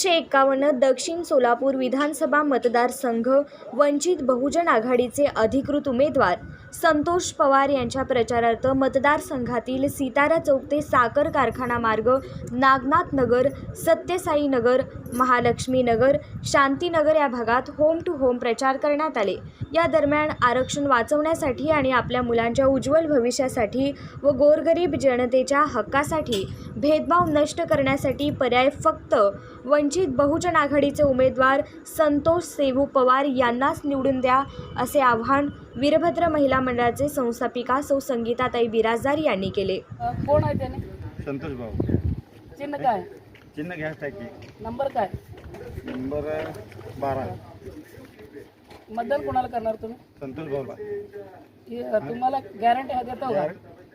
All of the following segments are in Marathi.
351 दक्षिण सोलापूर विधानसभा मतदारसंघ वंचित बहुजन आघाडीचे अधिकृत उमेदवार संतोष पवार यांच्या प्रचारार्थ मतदारसंघातील सितारा चौक ते साखर कारखाना मार्ग, नागनाथ नगर, सत्यसाई नगर, महालक्ष्मी नगर, शांतीनगर या भागात होम टू होम प्रचार करण्यात आले। या दरम्यान आरक्षण वाचवण्यासाठी आणि आपल्या मुलांच्या उज्ज्वल भविष्यासाठी व गोरगरीब जनतेच्या हक्कासाठी भेदभाव नष्ट करण्यासाठी पर्याय फक्त वंचित बहुजन आघाडीचे उमेदवार संतोष सेवू पवार यांनाच निवडून द्या, असे आवाहन वीरभद्र महिला मंडळाचे संस्थापिका सौ संगीताताई बिराजदार यांनी केले। कोण आहे त्याने? संतोष भाऊ। चिन्ह काय? चिन्ह गॅस टाकी। नंबर काय? नंबर 12। मतदान कोणाला करणार तुम्ही? संतोष भाऊला। तुम्हाला गॅरंटी देतो का?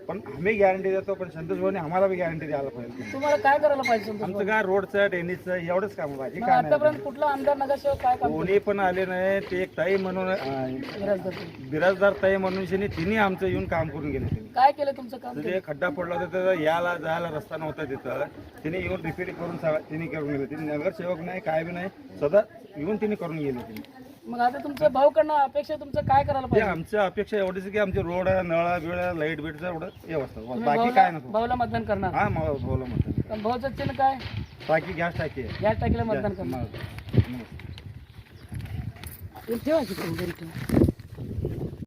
पण आम्ही गॅरंटी देतो, पण संतोष भाऊने आम्हाला भी गॅरंटी द्यायला पाहिजे। तुम्हाला काय करायला पाहिजे? आमचं काय रोडचं ड्रेनेजचं एवढंच काम पाहिजे। काय आतापर्यंत कुठला आमदार नगरसेवक काय काम कोणी पण आले नाही। ते एक ताई म्हणून बिराजदार ताई म्हणून तिने आमचं येऊन काम करून गेले। काय केलं तुमचं काम? ते खड्डा पडला होता, त्याचा यायला जायला रस्ता नव्हता तिथं, तिने येऊन रिपेअर करून तिने करून गेले। तिने नगरसेवक नाही, काय बी नाही, सदा येऊन तिने करून गेले तिने। मग आता तुमचं भाऊकडनं अपेक्षा तुमचं काय करायला पाहिजे? आमच्या अपेक्षा एवढीच की आमचे रोड, नळा बिळा, लाईट बीटचं एवढं व्यवस्था, बाकी काय नको। भाऊला मतदान करणार? हा, भाऊला मतदान। भाऊचं चिन्ह काय? टाकी, गॅस टाकी आहे। गॅस टाकीला मतदान करणार? ठेवा